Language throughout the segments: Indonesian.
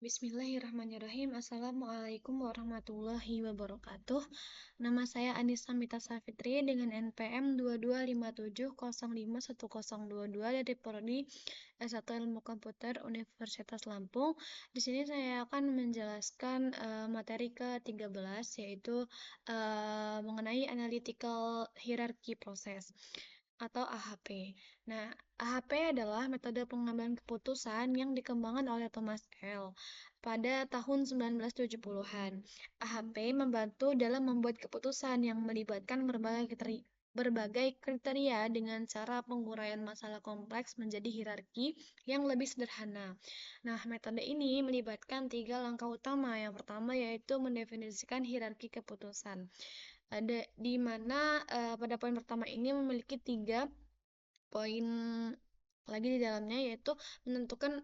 Bismillahirrahmanirrahim. Assalamualaikum warahmatullahi wabarakatuh. Nama saya Anissa Mita Safitri dengan NPM 2257051022 dari Prodi S1 Ilmu Komputer Universitas Lampung. Di sini saya akan menjelaskan materi ke-13 yaitu mengenai Analytical Hierarchy Process atau AHP. Nah, AHP adalah metode pengambilan keputusan yang dikembangkan oleh Thomas L. pada tahun 1970-an. AHP membantu dalam membuat keputusan yang melibatkan berbagai kriteria dengan cara penguraian masalah kompleks menjadi hierarki yang lebih sederhana. Nah, metode ini melibatkan 3 langkah utama. Yang pertama yaitu mendefinisikan hierarki keputusan. Ada di mana pada poin pertama ini memiliki 3 poin lagi di dalamnya, yaitu menentukan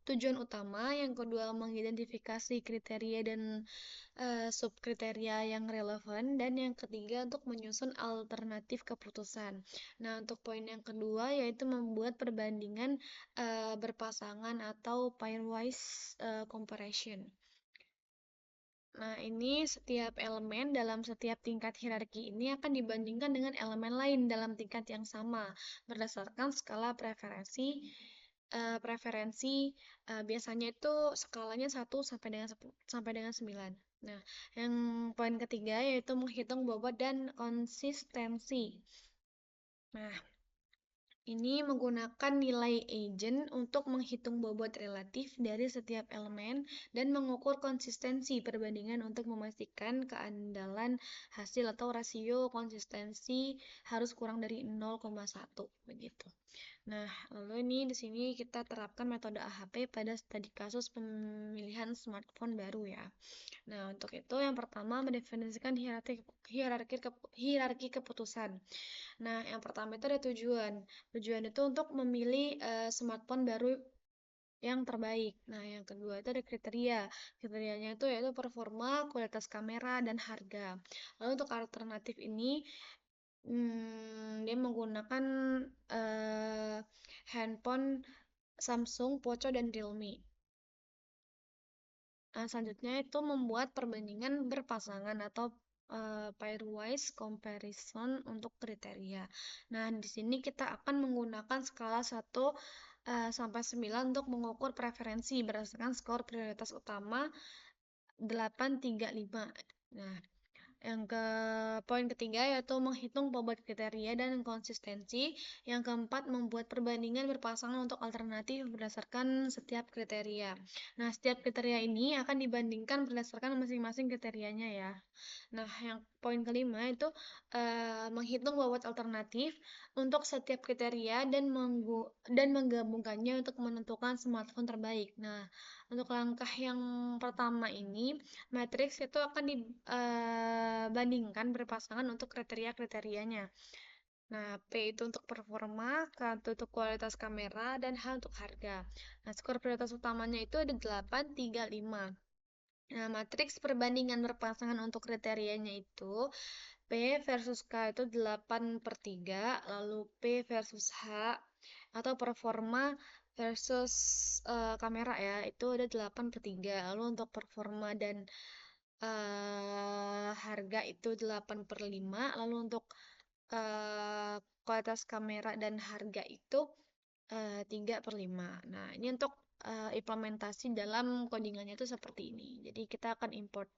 tujuan utama, yang kedua mengidentifikasi kriteria dan subkriteria yang relevan, dan yang ketiga untuk menyusun alternatif keputusan. Nah, untuk poin yang kedua yaitu membuat perbandingan berpasangan atau pairwise comparison. Nah, ini setiap elemen dalam setiap tingkat hierarki ini akan dibandingkan dengan elemen lain dalam tingkat yang sama berdasarkan skala preferensi. Biasanya itu skalanya 1 sampai dengan 9. Nah, yang poin ketiga yaitu menghitung bobot dan konsistensi. Nah, ini menggunakan nilai Eigen untuk menghitung bobot relatif dari setiap elemen dan mengukur konsistensi perbandingan untuk memastikan keandalan hasil atau rasio konsistensi harus kurang dari 0,1 begitu. Nah, lalu ini di sini kita terapkan metode AHP pada studi kasus pemilihan smartphone baru ya. Nah, untuk itu yang pertama mendefinisikan hierarki keputusan. Nah, yang pertama itu ada tujuan. Tujuan itu untuk memilih smartphone baru yang terbaik. Nah, yang kedua itu ada kriteria. Kriterianya itu yaitu performa, kualitas kamera, dan harga. Lalu untuk alternatif ini, dia menggunakan handphone Samsung, Poco, dan Realme. Nah, selanjutnya itu membuat perbandingan berpasangan atau pairwise comparison untuk kriteria. Nah, di sini kita akan menggunakan skala 1 sampai 9 untuk mengukur preferensi berdasarkan skor prioritas utama 835. Nah, yang poin ketiga yaitu menghitung bobot kriteria dan konsistensi. Yang keempat, membuat perbandingan berpasangan untuk alternatif berdasarkan setiap kriteria. Nah, setiap kriteria ini akan dibandingkan berdasarkan masing-masing kriterianya ya. Nah, yang poin kelima itu menghitung bobot alternatif untuk setiap kriteria dan menggabungkannya untuk menentukan smartphone terbaik. Nah, untuk langkah yang pertama ini, matriks itu akan dibandingkan berpasangan untuk kriteria-kriterianya. Nah, P itu untuk performa, K itu untuk kualitas kamera, dan H untuk harga. Nah, skor prioritas utamanya itu ada 8, 3, 5. Nah, matriks perbandingan berpasangan untuk kriterianya itu P versus K itu 8/3, lalu P versus H atau performa versus kamera ya, itu ada 8/3. Lalu untuk performa dan harga itu 8/5. Lalu untuk kualitas kamera dan harga itu 3/5. Nah, ini untuk implementasi dalam codingannya itu seperti ini. Jadi kita akan import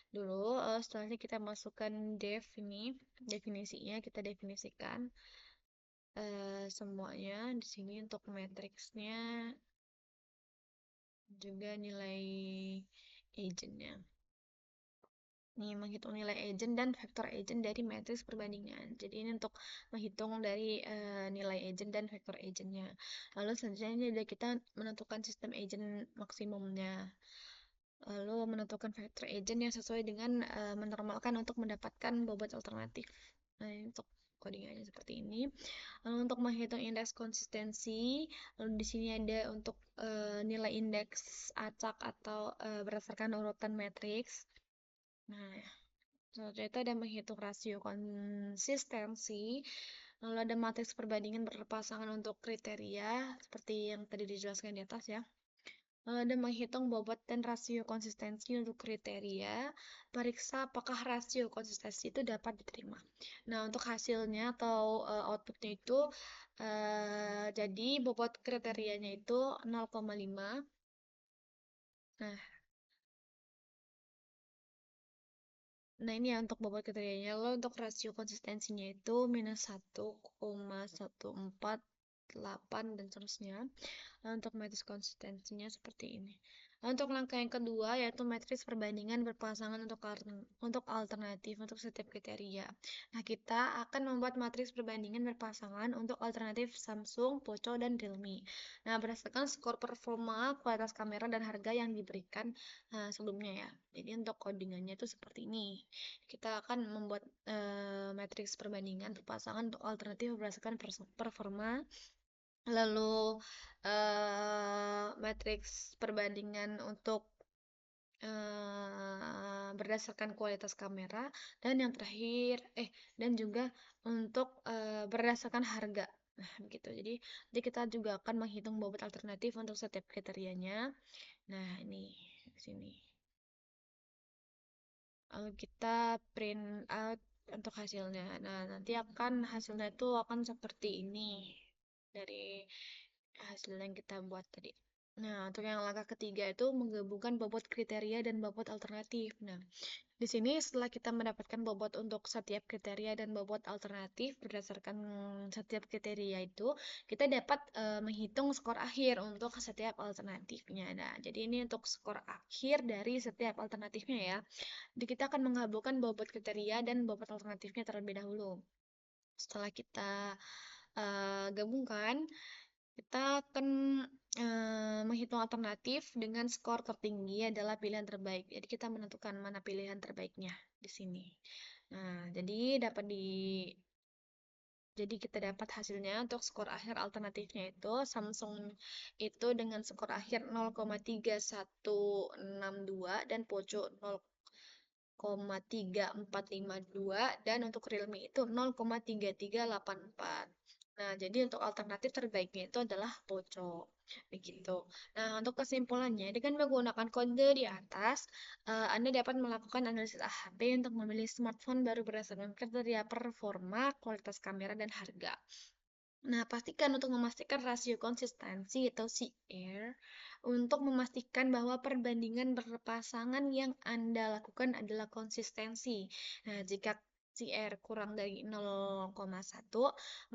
dulu, setelahnya kita masukkan definisinya kita definisikan semuanya di sini. Untuk matriksnya juga nilai Eigennya. Nih, menghitung nilai Eigen dan vektor Eigen dari matriks perbandingan. Jadi ini untuk menghitung dari nilai Eigen dan vektor Eigennya. Lalu selanjutnya kita menentukan sistem Eigen maksimumnya. Lalu menentukan vektor Eigen yang sesuai dengan menormalkan untuk mendapatkan bobot alternatif. Nah, ini untuk codingannya seperti ini. Lalu untuk menghitung indeks konsistensi, lalu di sini ada untuk nilai indeks acak atau berdasarkan urutan matriks. Nah, selanjutnya itu ada menghitung rasio konsistensi, lalu ada matriks perbandingan berpasangan untuk kriteria, seperti yang tadi dijelaskan di atas ya. dan menghitung bobot dan rasio konsistensi untuk kriteria. Periksa apakah rasio konsistensi itu dapat diterima. Nah, untuk hasilnya atau outputnya itu jadi bobot kriterianya itu 0,5. Nah, ini ya untuk bobot kriterianya. Lalu untuk rasio konsistensinya itu minus 1,1488 dan seterusnya. Nah, untuk matriks konsistensinya seperti ini. Nah, untuk langkah yang kedua yaitu matriks perbandingan berpasangan untuk alternatif untuk setiap kriteria. Nah, kita akan membuat matriks perbandingan berpasangan untuk alternatif Samsung, Poco, dan Realme. Nah, berdasarkan skor performa, kualitas kamera, dan harga yang diberikan sebelumnya ya. Jadi untuk codingannya itu seperti ini. Kita akan membuat matriks perbandingan berpasangan untuk alternatif berdasarkan performa. Lalu matriks perbandingan untuk berdasarkan kualitas kamera, dan yang terakhir dan juga untuk berdasarkan harga. Nah, begitu. Jadi kita juga akan menghitung bobot alternatif untuk setiap kriterianya. Nah, ini di sini. Lalu kita print out untuk hasilnya. Nah, nanti hasilnya itu akan seperti ini dari hasil yang kita buat tadi. Nah, untuk yang langkah ketiga itu menggabungkan bobot kriteria dan bobot alternatif. Nah, di sini setelah kita mendapatkan bobot untuk setiap kriteria dan bobot alternatif berdasarkan setiap kriteria itu, kita dapat menghitung skor akhir untuk setiap alternatifnya. Nah, jadi ini untuk skor akhir dari setiap alternatifnya ya. Jadi kita akan menggabungkan bobot kriteria dan bobot alternatifnya terlebih dahulu. Setelah kita gabungkan, kita akan menghitung alternatif dengan skor tertinggi adalah pilihan terbaik. Jadi kita menentukan mana pilihan terbaiknya di sini. Nah, jadi kita dapat hasilnya untuk skor akhir alternatifnya itu Samsung itu dengan skor akhir 0,3162 dan Poco 0,3452 dan untuk Realme itu 0,3384. Nah, jadi untuk alternatif terbaiknya itu adalah Poco. Begitu. Nah, untuk kesimpulannya, dengan menggunakan kode di atas, Anda dapat melakukan analisis AHP untuk memilih smartphone baru berdasarkan kriteria performa, kualitas kamera, dan harga. Nah, pastikan untuk memastikan rasio konsistensi atau CR untuk memastikan bahwa perbandingan berpasangan yang Anda lakukan adalah konsistensi. Nah, jika CR kurang dari 0,1,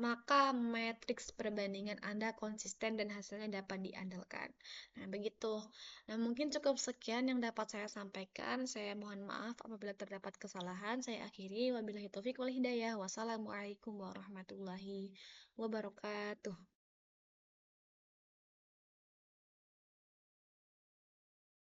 maka matriks perbandingan Anda konsisten dan hasilnya dapat diandalkan. Nah, begitu. Nah, mungkin cukup sekian yang dapat saya sampaikan. Saya mohon maaf apabila terdapat kesalahan. Saya akhiri. Wabillahi taufik wal hidayah. Wassalamualaikum warahmatullahi wabarakatuh.